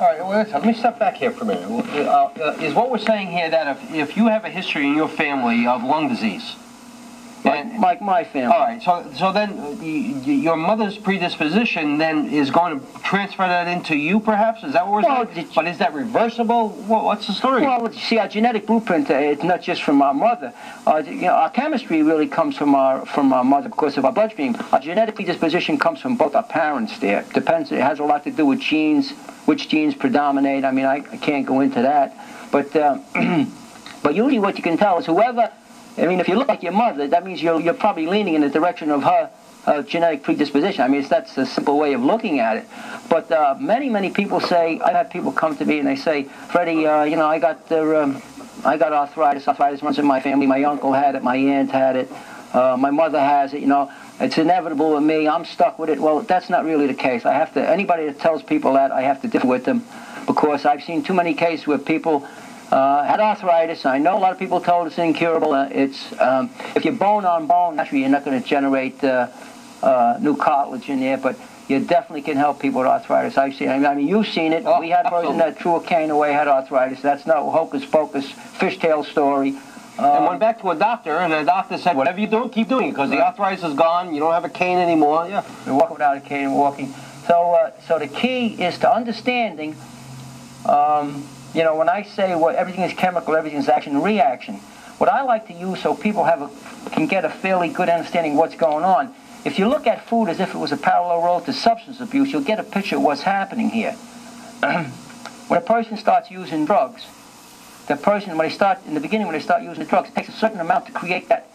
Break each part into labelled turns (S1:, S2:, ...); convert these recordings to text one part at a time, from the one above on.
S1: All right, well, let me step back here for a minute. Is what we're saying here that if you have a history in your family of lung disease,
S2: like my family.
S1: All right, so then your mother's predisposition then is going to transfer that into you, perhaps? Is that what we're saying? But is that reversible? What's the story?
S2: Well, see, our genetic blueprint, it's not just from our mother. Our chemistry really comes from our mother because of our bloodstream. Our genetic predisposition comes from both our parents there. Depends, it has a lot to do with genes, which genes predominate. I mean, I can't go into that. But, but usually what you can tell is whoever... I mean, if you look like your mother, that means you're probably leaning in the direction of her genetic predisposition. I mean, that's a simple way of looking at it. But many people say, I've had people come to me and they say, Freddie, you know, I got arthritis. Arthritis runs in my family. My uncle had it. My aunt had it. My mother has it. You know, it's inevitable with me. I'm stuck with it. Well, that's not really the case. I have to. Anybody that tells people that, I have to differ with them, because I've seen too many cases where people had arthritis. I know a lot of people told it's incurable. If you're bone on bone, naturally you're not going to generate new cartilage in there, but you definitely can help people with arthritis. I've seen it. I mean, you've seen it. We had a person that threw a cane away, had arthritis. That's no hocus pocus, fishtail story.
S1: And went back to a doctor, and the doctor said, whatever you do, keep doing it, because the arthritis is gone. You don't have a cane anymore. Yeah,
S2: you're walking without a cane and walking. So the key is to understanding. You know, when I say everything is chemical, everything is action and reaction, what I like to use so people can get a fairly good understanding of what's going on, if you look at food as if it was a parallel road to substance abuse, you'll get a picture of what's happening here. When a person starts using drugs, in the beginning when they start using drugs, it takes a certain amount to create that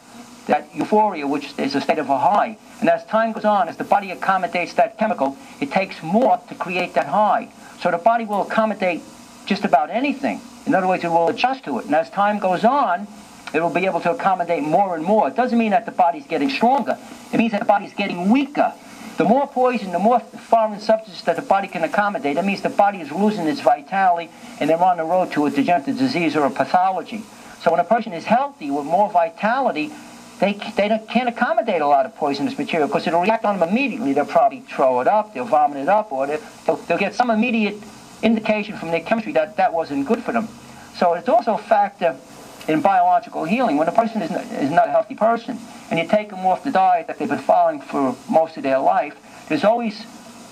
S2: euphoria, which is a state of a high. And as time goes on, as the body accommodates that chemical, it takes more to create that high. So the body will accommodate just about anything. In other words, it will adjust to it. And as time goes on, it will be able to accommodate more and more. It doesn't mean that the body's getting stronger. It means that the body's getting weaker. The more poison, the more foreign substances that the body can accommodate, that means the body is losing its vitality and they're on the road to a degenerative disease or a pathology. So when a person is healthy with more vitality, they can't accommodate a lot of poisonous material because it'll react on them immediately. They'll probably throw it up, they'll vomit it up, or they'll get some immediate indication from their chemistry that wasn't good for them. So it's also a factor in biological healing. When a person is not a healthy person, and you take them off the diet that they've been following for most of their life, there's always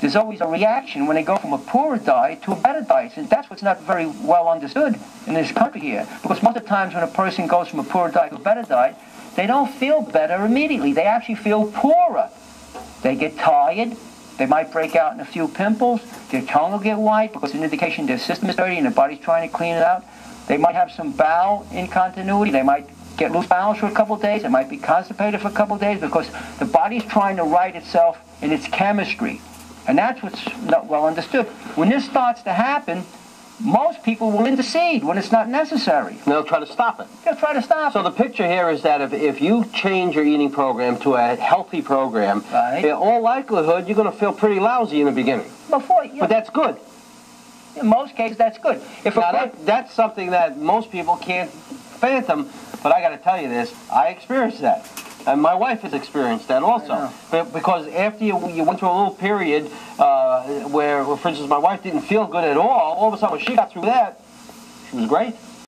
S2: a reaction when they go from a poorer diet to a better diet. And that's what's not very well understood in this country here. Because most of the times when a person goes from a poorer diet to a better diet, they don't feel better immediately. They actually feel poorer. They get tired. They might break out in a few pimples. Their tongue will get white because it's an indication their system is dirty and their body's trying to clean it out. They might have some bowel incontinuity. They might get loose bowels for a couple of days. They might be constipated for a couple of days because the body's trying to right itself in its chemistry. And that's what's not well understood. When this starts to happen, most people will intercede when it's not necessary.
S1: They'll try to stop it.
S2: They'll try to stop it.
S1: So the picture here is that if you change your eating program to a healthy program, in all likelihood, you're going to feel pretty lousy in the beginning. But that's good.
S2: In most cases, that's good.
S1: That's something that most people can't fathom, but I got to tell you this, I experienced that. And my wife has experienced that also. Because after you went through a little period where, for instance, my wife didn't feel good at all of a sudden when she got through that, she was great.